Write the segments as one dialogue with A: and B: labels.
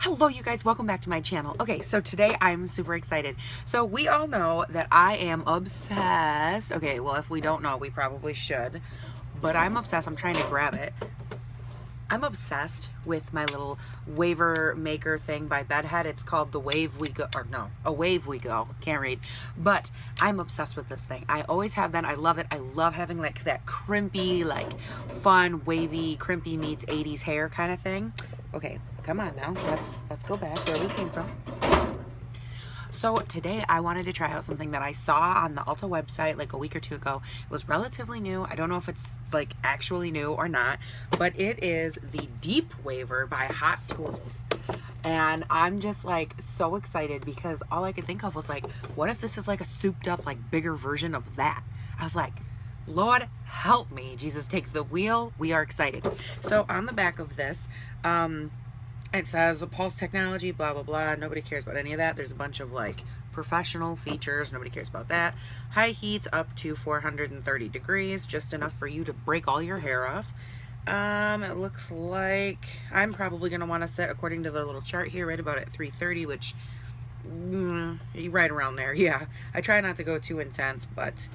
A: Hello you guys, welcome back to my channel. Okay, so today I'm super excited. So we all know that I am obsessed. Okay, well if we don't know, we probably should. But I'm obsessed, I'm trying to grab it. I'm obsessed with my little waiver maker thing by Bedhead. It's called the Wave We Go, or no, A Wave We Go. Can't read. But I'm obsessed with this thing. I always have been. I love it. I love having like that crimpy, like fun, wavy, crimpy meets 80s hair kind of thing. Okay, come on now. Let's go back where we came from. So today I wanted to try out something that I saw on the Ulta website like a week or two ago. It was relatively new. I don't know if it's like actually new or not, but it is the Deep Waiver by Hot Tools. And I'm just like so excited because all I could think of was like, what if this is like a souped up, like bigger version of that? I was like, Lord help me, Jesus, take the wheel. We are excited. So on the back of this, it says Pulse Technology, blah, blah, blah. Nobody cares about any of that. There's a bunch of like professional features. Nobody cares about that. High heat up to 430 degrees, just enough for you to break all your hair off. It looks like I'm probably going to want to set, according to the little chart here, right about at 330, which, right around there. Yeah, I try not to go too intense, but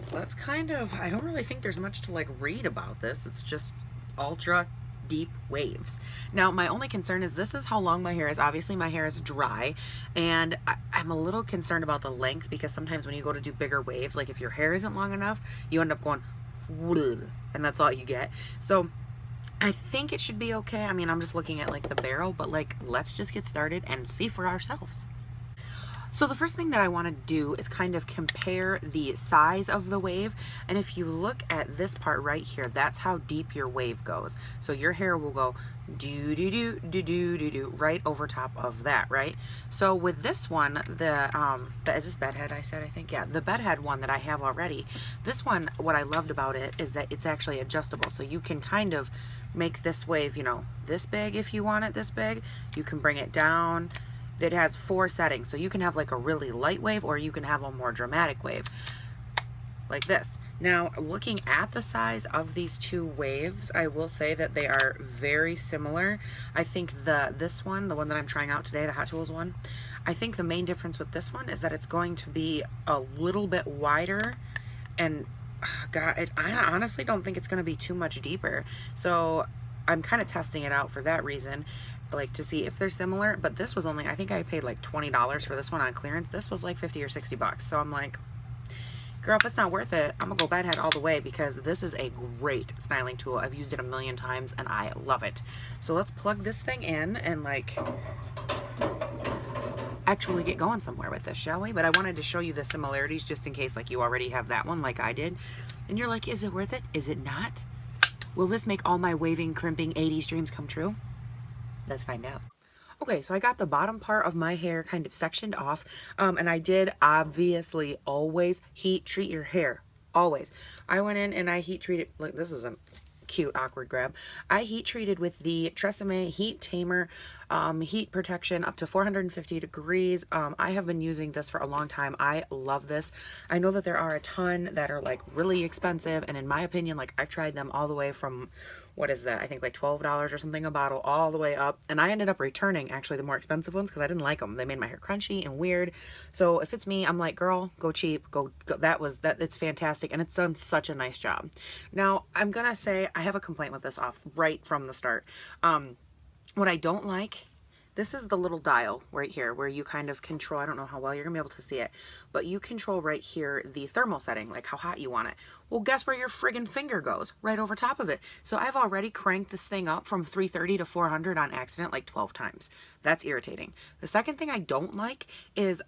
A: that's kind of, I don't really think there's much to like read about this. It's just ultra deep waves. Now my only concern is this is how long my hair is. Obviously my hair is dry, and I'm a little concerned about the length, because sometimes when you go to do bigger waves, like if your hair isn't long enough, you end up going and that's all you get. So I think it should be okay. I mean, I'm just looking at like the barrel, but like let's just get started and see for ourselves. So the first thing that I want to do is kind of compare the size of the wave. And if you look at this part right here, that's how deep your wave goes. So your hair will go do do do do do do do right over top of that, right? So with this one, is this Bedhead I said, I think? Yeah, the Bedhead one that I have already. This one, what I loved about it is that it's actually adjustable. So you can kind of make this wave, you know, this big if you want it this big. You can bring it down. It has 4 settings, so you can have like a really light wave, or you can have a more dramatic wave like this. Now looking at the size of these two waves, I will say that they are very similar. I think this one, the one that I'm trying out today, the Hot Tools one, I think the main difference with this one is that it's going to be a little bit wider, and God, I honestly don't think it's going to be too much deeper. So I'm kind of testing it out for that reason, like to see if they're similar. But this was only, I think I paid like $20 for this one on clearance. This was like 50 or 60 bucks. So I'm like, girl, if it's not worth it, I'm gonna go Bedhead all the way, because this is a great styling tool. I've used it a million times and I love it. So let's plug this thing in and like actually get going somewhere with this, shall we? But I wanted to show you the similarities just in case like you already have that one like I did and you're like, is it worth it? Is it not? Will this make all my waving, crimping 80s dreams come true? Let's find out. Okay, so I got the bottom part of my hair kind of sectioned off, and I did obviously always heat treat your hair. Always. I went in and I heat treated, like this is a cute awkward grab. I heat treated with the Tresemme Heat Tamer heat protection up to 450 degrees. I have been using this for a long time. I love this. I know that there are a ton that are like really expensive, and in my opinion, like I've tried them all the way from, what is that? I think like $12 or something a bottle, all the way up. And I ended up returning actually the more expensive ones because I didn't like them. They made my hair crunchy and weird. So if it's me, I'm like, girl, go cheap, go. It's fantastic. And it's done such a nice job. Now I'm going to say I have a complaint with this off right from the start. What I don't like, this is the little dial right here where you kind of control, I don't know how well you're gonna be able to see it, but you control right here the thermal setting, like how hot you want it. Well, guess where your friggin' finger goes? Right over top of it. So I've already cranked this thing up from 330 to 400 on accident like 12 times. That's irritating. The second thing I don't like is,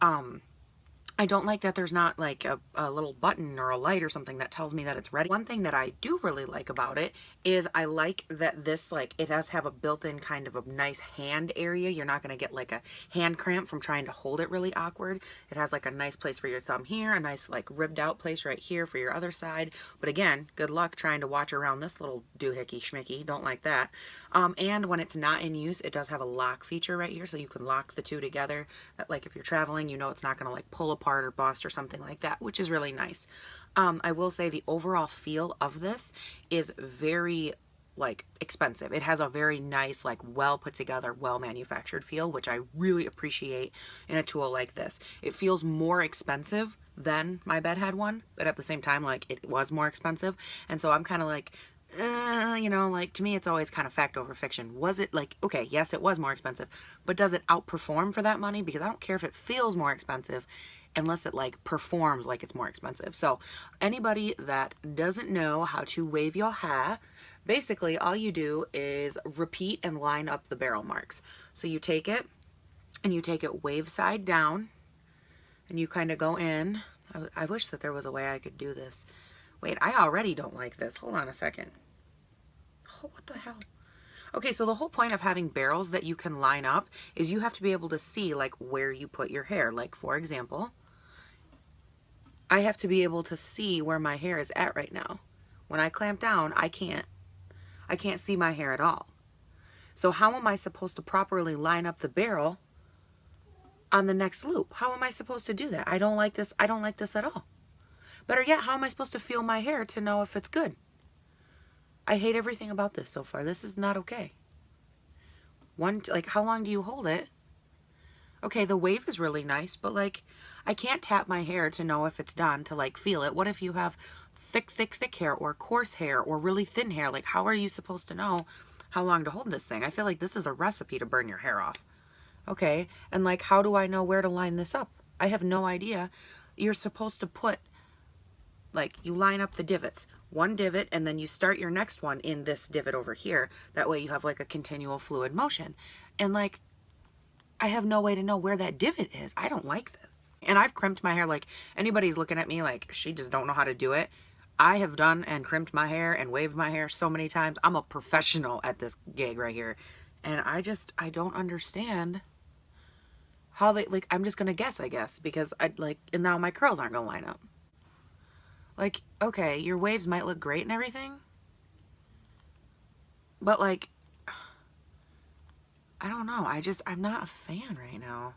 A: I don't like that there's not like a little button or a light or something that tells me that it's ready. One thing that I do really like about it is I like that this, like, it does have a built-in kind of a nice hand area. You're not going to get like a hand cramp from trying to hold it really awkward. It has like a nice place for your thumb here, a nice like ribbed out place right here for your other side. But again, good luck trying to watch around this little doohickey schmicky. Don't like that. And when it's not in use, it does have a lock feature right here, so you can lock the two together. That, like, if you're traveling, you know it's not going to like pull apart or bust or something like that, which is really nice. I will say the overall feel of this is very like expensive. It has a very nice, like well put together, well manufactured feel, which I really appreciate in a tool like this. It feels more expensive than my bedhead one, but at the same time, like it was more expensive. And so I'm kind of like, you know, like to me, it's always kind of fact over fiction. Was it like, okay, yes, it was more expensive, but does it outperform for that money? Because I don't care if it feels more expensive unless it like performs like it's more expensive. So anybody that doesn't know how to wave your hair, basically all you do is repeat and line up the barrel marks. So you take it and you take it wave side down and you kind of go in. I wish that there was a way I could do this. Wait, I already don't like this. Hold on a second. Oh, what the hell? Okay, so the whole point of having barrels that you can line up is you have to be able to see like where you put your hair. Like for example, I have to be able to see where my hair is at right now. When I clamp down, I can't see my hair at all. So how am I supposed to properly line up the barrel on the next loop? How am I supposed to do that? I don't like this. I don't like this at all. Better yet, how am I supposed to feel my hair to know if it's good? I hate everything about this so far. This is not okay. Like, how long do you hold it? Okay, the wave is really nice, but like, I can't tap my hair to know if it's done, to like feel it. What if you have thick hair or coarse hair or really thin hair? Like, how are you supposed to know how long to hold this thing? I feel like this is a recipe to burn your hair off. Okay, and like, how do I know where to line this up? I have no idea. You're supposed to put, like, you line up the divots. One divot, and then you start your next one in this divot over here. That way you have like a continual fluid motion. And like, I have no way to know where that divot is. I don't like this. And I've crimped my hair. Like, anybody's looking at me like she just don't know how to do it. I have done and crimped my hair and waved my hair so many times. I'm a professional at this gig right here. And I don't understand how they, like, I'm just gonna guess, I guess, because and now my curls aren't gonna line up. Like, okay, your waves might look great and everything, but like, I don't know. I'm not a fan right now.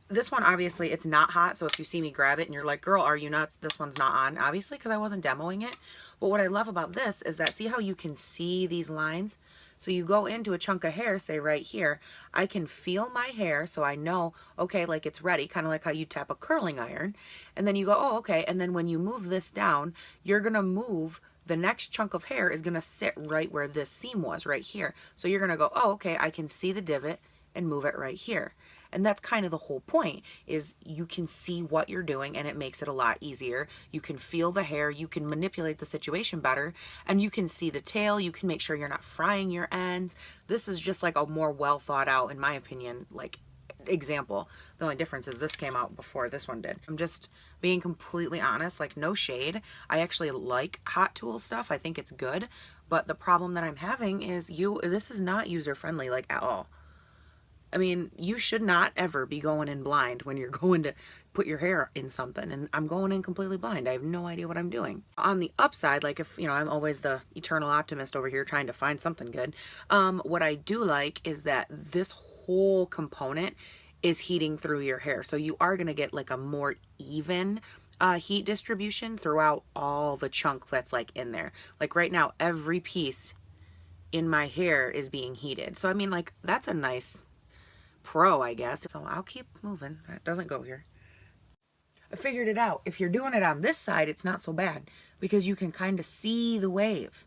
A: This one, obviously, it's not hot. So if you see me grab it and you're like, girl, are you nuts? This one's not on, obviously, because I wasn't demoing it. But what I love about this is that, see how you can see these lines? So you go into a chunk of hair, say right here, I can feel my hair, so I know, okay, like it's ready, kind of like how you tap a curling iron. And then you go, oh, okay. And then when you move this down, you're going to move, the next chunk of hair is going to sit right where this seam was, right here. So you're going to go, oh, okay, I can see the divot and move it right here. And that's kind of the whole point, is you can see what you're doing and it makes it a lot easier. You can feel the hair, you can manipulate the situation better, and you can see the tail, you can make sure you're not frying your ends. This is just like a more well thought out, in my opinion, like example. The only difference is this came out before this one did. I'm just being completely honest, like no shade. I actually like hot tool stuff. I think it's good, but the problem that I'm having is this is not user friendly, like at all. I mean, you should not ever be going in blind when you're going to put your hair in something. And I'm going in completely blind. I have no idea what I'm doing. On the upside, like if, you know, I'm always the eternal optimist over here trying to find something good. What I do like is that this whole component is heating through your hair. So you are going to get like a more even heat distribution throughout all the chunk that's like in there. Like right now, every piece in my hair is being heated. So I mean, like, that's a nice pro, I guess. So I'll keep moving. That doesn't go here. I figured it out. If you're doing it on this side, it's not so bad because you can kind of see the wave.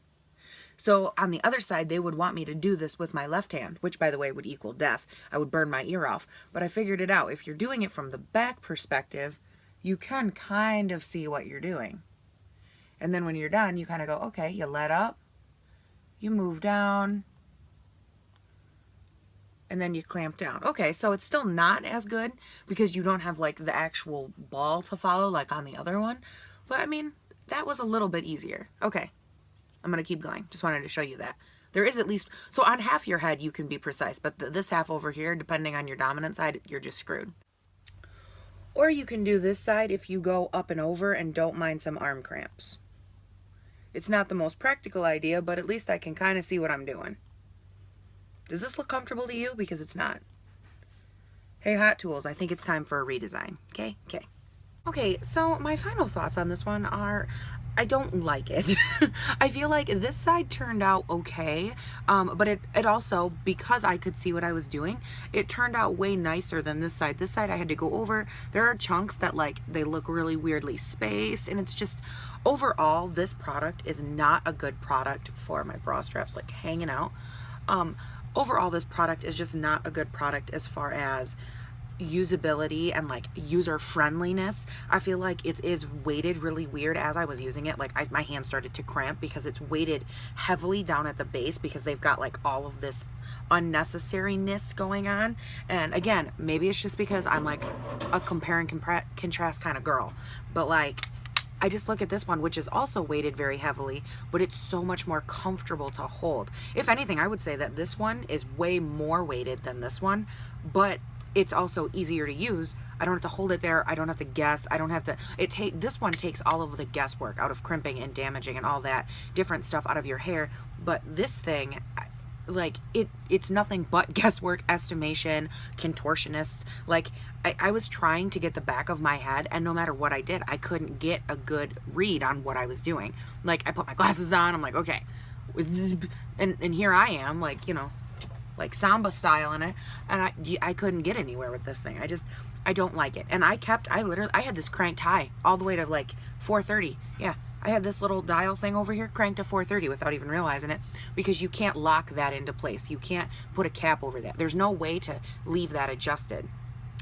A: So on the other side, they would want me to do this with my left hand, which by the way would equal death. I would burn my ear off. But I figured it out. If you're doing it from the back perspective, you can kind of see what you're doing. And then when you're done, you kind of go, okay, you let up, you move down, and then you clamp down. Okay, so it's still not as good because you don't have like the actual ball to follow like on the other one. But I mean, that was a little bit easier. Okay, I'm gonna keep going. Just wanted to show you that. There is at least, so on half your head you can be precise, but this half over here, depending on your dominant side, you're just screwed. Or you can do this side if you go up and over and don't mind some arm cramps. It's not the most practical idea, but at least I can kind of see what I'm doing. Does this look comfortable to you? Because it's not. Hey, Hot Tools, I think it's time for a redesign. Okay? Okay. Okay, so my final thoughts on this one are, I don't like it. I feel like this side turned out okay, but it also, because I could see what I was doing, it turned out way nicer than this side. This side I had to go over. There are chunks that like, they look really weirdly spaced, and it's just, overall, this product is not a good product for my bra straps like hanging out. Overall, this product is just not a good product as far as usability and like user friendliness. I feel like it is weighted really weird. As I was using it, like my hand started to cramp because it's weighted heavily down at the base, because they've got like all of this unnecessariness going on. And again, maybe it's just because I'm like a compare and contrast kind of girl, but like I just look at this one, which is also weighted very heavily, but it's so much more comfortable to hold. If anything, I would say that this one is way more weighted than this one, but it's also easier to use. I don't have to hold it there. I don't have to guess. I don't have to, this one takes all of the guesswork out of crimping and damaging and all that different stuff out of your hair. But this thing, like it's nothing but guesswork, estimation, contortionist. Like I was trying to get the back of my head, and no matter what I did, I couldn't get a good read on what I was doing. Like I put my glasses on, I'm like, okay, and here I am, like, you know, like samba style in it, and I couldn't get anywhere with this thing. I don't like it. And I had this cranked high all the way to like 430. Yeah, I had this little dial thing over here cranked to 430 without even realizing it, because you can't lock that into place. You can't put a cap over that. There's no way to leave that adjusted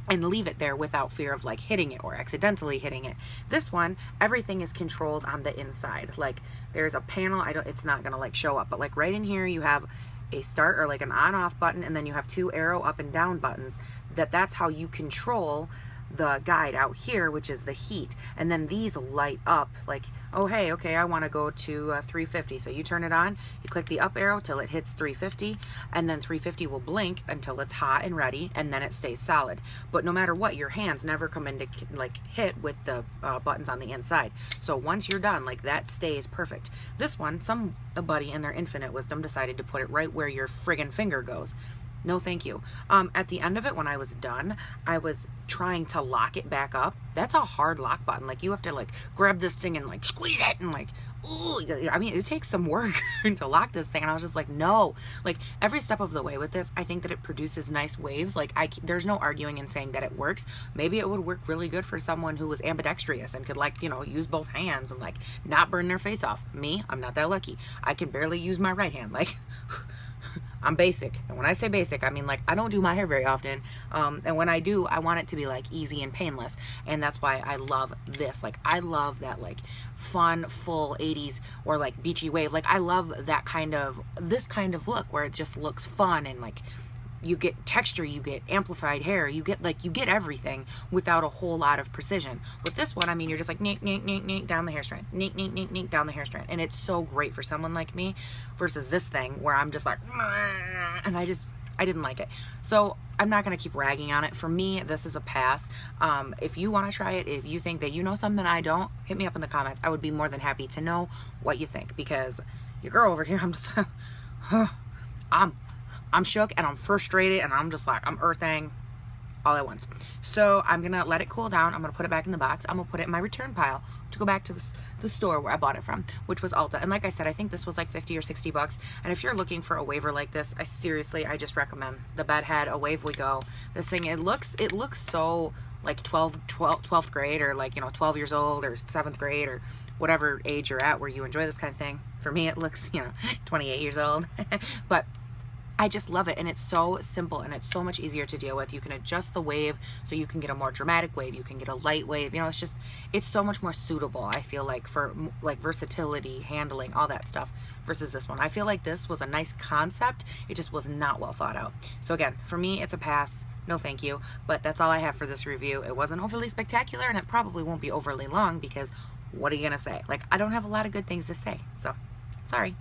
A: and leave it there without fear of like hitting it or accidentally hitting it. This one, everything is controlled on the inside. Like there's a panel, it's not gonna like show up, but like right in here you have a start or like an on off button, and then you have 2 arrow up and down buttons. That's how you control the guide out here, which is the heat. And then these light up like, oh hey, okay, I want to go to 350. So you turn it on, you click the up arrow till it hits 350, and then 350 will blink until it's hot and ready, and then it stays solid. But no matter what, your hands never come into like hit with the buttons on the inside. So once you're done, like that stays perfect. This one, somebody in their infinite wisdom decided to put it right where your friggin' finger goes. No thank you. At the end of it, when I was done, I was trying to lock it back up. That's a hard lock button. Like you have to like grab this thing and like squeeze it and like, ooh, I mean, it takes some work to lock this thing. And I was just like, no, like every step of the way with this, I think that it produces nice waves. Like there's no arguing and saying that it works. Maybe it would work really good for someone who was ambidextrous and could like, you know, use both hands and like not burn their face off. Me, I'm not that lucky. I can barely use my right hand. Like I'm basic, and when I say basic, I mean like I don't do my hair very often, and when I do, I want it to be like easy and painless, and that's why I love this. Like I love that like fun full 80s or like beachy wave. Like I love that kind of, this kind of look where it just looks fun, and like you get texture, you get amplified hair, you get everything without a whole lot of precision. With this one, I mean, you're just like nick, nick, nick, nick down the hair strand, nick, nick, nick, nick down the hair strand. And it's so great for someone like me versus this thing where I'm just like, and I didn't like it. So I'm not going to keep ragging on it. For me, this is a pass. If you want to try it, if you think that you know something I don't, hit me up in the comments. I would be more than happy to know what you think, because your girl over here, I'm just, I'm shook and I'm frustrated, and I'm just like, I'm earthing all at once. So I'm gonna let it cool down. I'm gonna put it back in the box. I'm gonna put it in my return pile to go back to the store where I bought it from, which was Ulta. And like I said, I think this was like 50 or 60 bucks. And if you're looking for a waiver like this, I just recommend the Bedhead. Away we go. This thing, it looks so like 12th grade, or like, you know, 12 years old or 7th grade or whatever age you're at where you enjoy this kind of thing. For me, it looks, you know, 28 years old. But I just love it, and it's so simple, and it's so much easier to deal with. You can adjust the wave so you can get a more dramatic wave, you can get a light wave, you know, it's so much more suitable, I feel like, for like versatility, handling, all that stuff, versus this one. I feel like this was a nice concept, it just was not well thought out. So again, for me, it's a pass. No thank you. But that's all I have for this review. It wasn't overly spectacular, and it probably won't be overly long, because what are you gonna say? Like, I don't have a lot of good things to say, so sorry.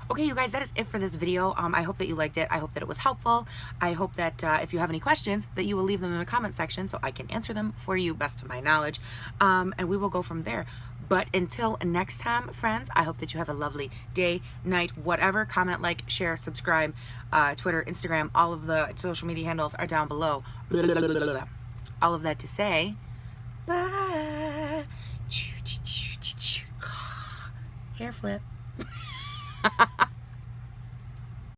A: Okay, you guys, that is it for this video. I hope that you liked it. I hope that it was helpful. I hope that if you have any questions, that you will leave them in the comment section so I can answer them for you, best of my knowledge. And we will go from there. But until next time, friends, I hope that you have a lovely day, night, whatever. Comment, like, share, subscribe. Twitter, Instagram, all of the social media handles are down below. All of that to say, bye. Hair flip.